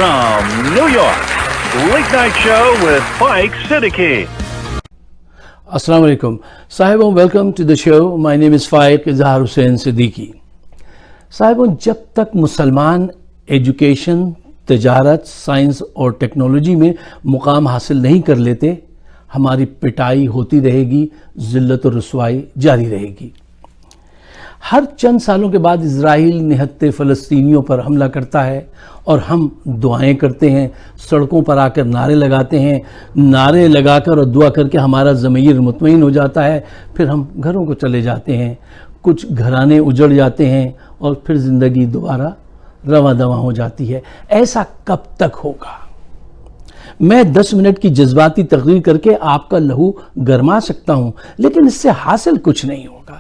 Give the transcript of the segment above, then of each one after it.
from New York, Late Night Show with Faiq Siddiqi. Assalamu alaikum. Sahibon, welcome to the show. My name is Faiq Siddiqi. Sahibon, جب تک مسلمان education, تجارت، science اور technology میں مقام حاصل نہیں کر لیتے، ہماری پٹائی ہوتی رہے گی، ذلت و رسوائی جاری رہے گی۔ ہر چند سالوں کے بعد اسرائیل نہتے فلسطینیوں پر حملہ کرتا ہے اور ہم دعائیں کرتے ہیں، سڑکوں پر آ کر نعرے لگاتے ہیں، نعرے لگا کر اور دعا کر کے ہمارا ضمیر مطمئن ہو جاتا ہے، پھر ہم گھروں کو چلے جاتے ہیں، کچھ گھرانے اجڑ جاتے ہیں اور پھر زندگی دوبارہ رواں دواں ہو جاتی ہے۔ ایسا کب تک ہوگا؟ میں 10 منٹ کی جذباتی تقریر کر کے آپ کا لہو گرما سکتا ہوں، لیکن اس سے حاصل کچھ نہیں ہوگا۔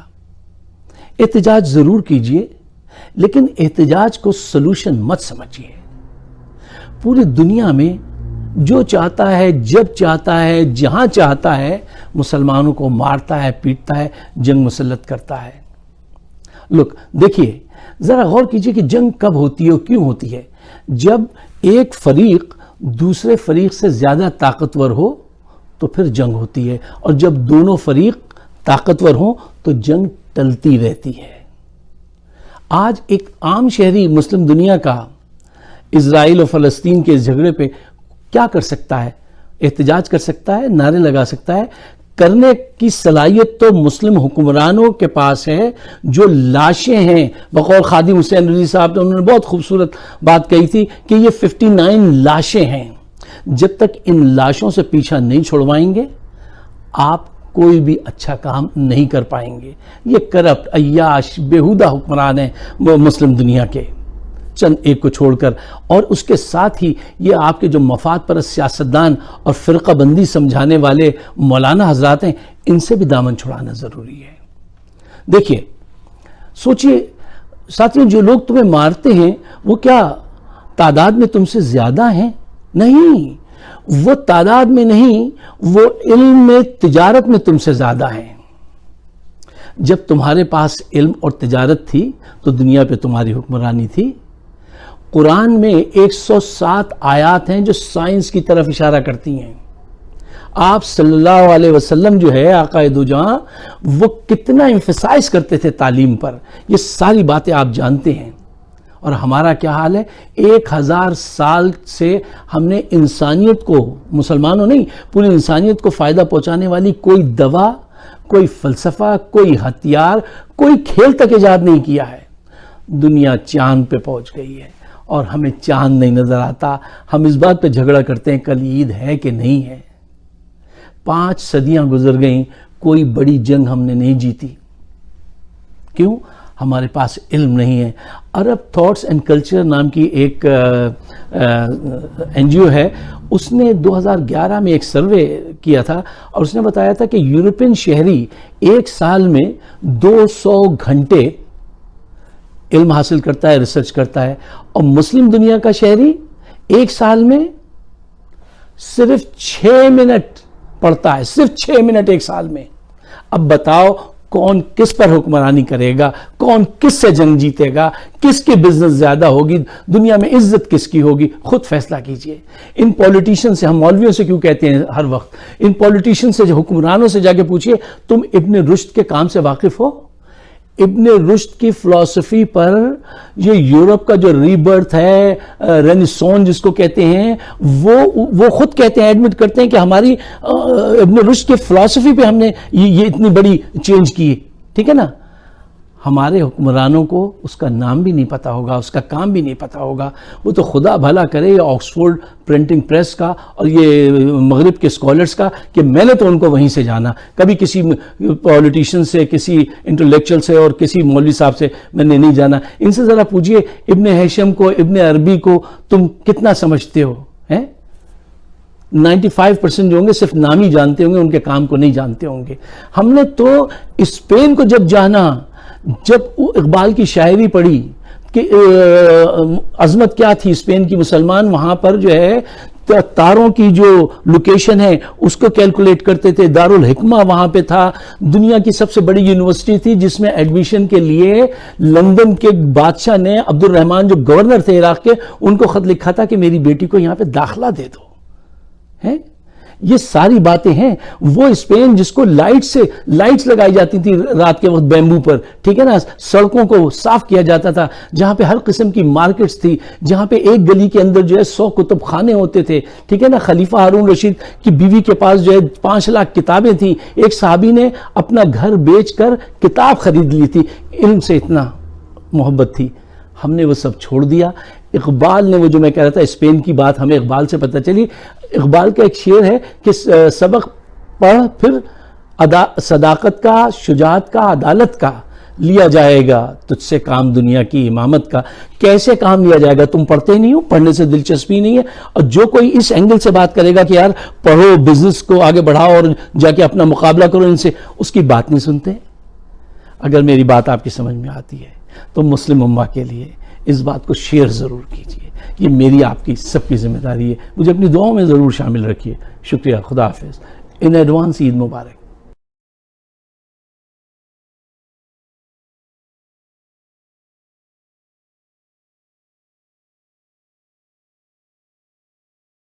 احتجاج ضرور کیجئے، لیکن احتجاج کو سلوشن مت سمجھیے۔ پوری دنیا میں جو چاہتا ہے، جب چاہتا ہے، جہاں چاہتا ہے، مسلمانوں کو مارتا ہے، پیٹتا ہے، جنگ مسلط کرتا ہے۔ لوگ دیکھیے، ذرا غور کیجئے کہ جنگ کب ہوتی ہے اور کیوں ہوتی ہے۔ جب ایک فریق دوسرے فریق سے زیادہ طاقتور ہو تو پھر جنگ ہوتی ہے، اور جب دونوں فریق طاقتور ہوں تو جنگ ٹلتی رہتی ہے۔ آج ایک عام شہری مسلم دنیا کا اسرائیل اور فلسطین کے جھگڑے پہ کیا کر سکتا ہے؟ احتجاج کر سکتا ہے، نعرے لگا سکتا ہے۔ کرنے کی صلاحیت تو مسلم حکمرانوں کے پاس ہے، جو لاشیں ہیں۔ بقول خادم حسین رضی صاحب انہوں نے بہت خوبصورت بات کہی تھی کہ یہ 59 لاشیں ہیں۔ جب تک ان لاشوں سے پیچھا نہیں چھڑوائیں گے، آپ کوئی بھی اچھا کام نہیں کر پائیں گے۔ یہ کرپٹ، عیاش، بیہودہ حکمران ہیں مسلم دنیا کے، چند ایک کو چھوڑ کر، اور اس کے ساتھ ہی یہ آپ کے جو مفاد پرست سیاستدان اور فرقہ بندی سمجھانے والے مولانا حضرات ہیں، ان سے بھی دامن چھڑانا ضروری ہے۔ دیکھیے، سوچئے ساتھیوں، جو لوگ تمہیں مارتے ہیں وہ کیا تعداد میں تم سے زیادہ ہیں؟ نہیں، وہ تعداد میں نہیں، وہ علم میں، تجارت میں تم سے زیادہ ہیں۔ جب تمہارے پاس علم اور تجارت تھی تو دنیا پہ تمہاری حکمرانی تھی۔ قرآن میں 107 آیات ہیں جو سائنس کی طرف اشارہ کرتی ہیں۔ آپ صلی اللہ علیہ وسلم جو ہے آقا دو جہاں، وہ کتنا ایمفسائز کرتے تھے تعلیم پر، یہ ساری باتیں آپ جانتے ہیں۔ اور ہمارا کیا حال ہے؟ 1000 سال سے ہم نے انسانیت کو، مسلمانوں نہیں، پوری انسانیت کو فائدہ پہنچانے والی کوئی دوا، کوئی فلسفہ، کوئی ہتھیار، کوئی کھیل تک ایجاد نہیں کیا ہے۔ دنیا چاند پہ پہنچ گئی ہے اور ہمیں چاند نہیں نظر آتا۔ ہم اس بات پہ جھگڑا کرتے ہیں کل عید ہے کہ نہیں ہے۔ 5 صدیاں گزر گئیں، کوئی بڑی جنگ ہم نے نہیں جیتی۔ کیوں؟ ہمارے پاس علم نہیں ہے۔ عرب تھاٹس اینڈ کلچر نام کی ایک NGO ہے، اس نے 2011 میں ایک سروے کیا تھا اور اس نے بتایا تھا کہ یورپین شہری ایک سال میں 200 گھنٹے علم حاصل کرتا ہے، ریسرچ کرتا ہے، اور مسلم دنیا کا شہری ایک سال میں صرف 6 منٹ پڑھتا ہے، صرف 6 منٹ ایک سال میں۔ اب بتاؤ کون کس پر حکمرانی کرے گا، کون کس سے جنگ جیتے گا، کس کی بزنس زیادہ ہوگی، دنیا میں عزت کس کی ہوگی؟ خود فیصلہ کیجئے۔ ان پولیٹیشن سے، ہم مولویوں سے کیوں کہتے ہیں ہر وقت، ان پولیٹیشین سے، حکمرانوں سے جا کے پوچھئے تم ابن رشد کے کام سے واقف ہو؟ ابن رشد کی فلسفی پر یہ یورپ کا جو ری برتھ ہے، رینیسانس جس کو کہتے ہیں، وہ خود کہتے ہیں، ایڈمٹ کرتے ہیں کہ ہماری ابن رشد کی فلسفی پہ ہم نے یہ اتنی بڑی چینج کی، ٹھیک ہے نا؟ ہمارے حکمرانوں کو اس کا نام بھی نہیں پتا ہوگا، اس کا کام بھی نہیں پتا ہوگا۔ وہ تو خدا بھلا کرے یہ آکسفورڈ پرنٹنگ پریس کا اور یہ مغرب کے اسکالرز کا کہ میں نے تو ان کو وہیں سے جانا، کبھی کسی پولیٹیشین سے، کسی انٹلیکچوئل سے اور کسی مولوی صاحب سے میں نے نہیں جانا۔ ان سے ذرا پوچھئے ابن ہیشم کو، ابن عربی کو تم کتنا سمجھتے ہو؟ 95% جو ہوں گے صرف نام ہی جانتے ہوں گے، ان کے کام کو نہیں جانتے ہوں گے۔ ہم نے تو اسپین کو جب جانا، جب اقبال کی شاعری پڑھی کہ عظمت کیا تھی اسپین کی، مسلمان وہاں پر جو ہے تاروں کی جو لوکیشن ہے اس کو کیلکولیٹ کرتے تھے. دارالحکمہ وہاں پہ تھا, دنیا کی سب سے بڑی یونیورسٹی تھی, جس میں ایڈمیشن کے لیے لندن کے بادشاہ نے عبد الرحمن جو گورنر تھے عراق کے, ان کو خط لکھا تھا کہ میری بیٹی کو یہاں پہ داخلہ دے دو. ہیں یہ ساری باتیں ہیں. وہ اسپین جس کو لائٹس لگائی جاتی تھی رات کے وقت بیمبو پر, ٹھیک ہے نا, سڑکوں کو صاف کیا جاتا تھا, جہاں پہ ہر قسم کی مارکیٹس تھی, جہاں پہ ایک گلی کے اندر جو ہے 100 کتب خانے ہوتے تھے, ٹھیک ہے نا. خلیفہ ہارون رشید کی بیوی کے پاس جو ہے 5 لاکھ کتابیں تھیں. ایک صحابی نے اپنا گھر بیچ کر کتاب خرید لی تھی. علم سے اتنا محبت تھی. ہم نے وہ سب چھوڑ دیا. اقبال نے وہ جو میں کہہ رہا تھا اسپین کی بات ہمیں اقبال سے پتہ چلی. اقبال کا ایک شعر ہے کہ سبق پڑھ پھر صداقت کا, شجاعت کا, عدالت کا, لیا جائے گا تجھ سے کام دنیا کی امامت کا. کیسے کام لیا جائے گا؟ تم پڑھتے نہیں ہو, پڑھنے سے دلچسپی نہیں ہے. اور جو کوئی اس اینگل سے بات کرے گا کہ یار پڑھو, بزنس کو آگے بڑھاؤ اور جا کے اپنا مقابلہ کرو ان سے, اس کی بات نہیں سنتے. اگر میری بات آپ کی سمجھ میں آتی ہے تو مسلم امہ کے لیے اس بات کو شیئر ضرور کیجیے. یہ میری آپ کی سب کی ذمہ داری ہے. مجھے اپنی دعاؤں میں ضرور شامل رکھیے. شکریہ. خدا حافظ. In advance Eid Mubarak.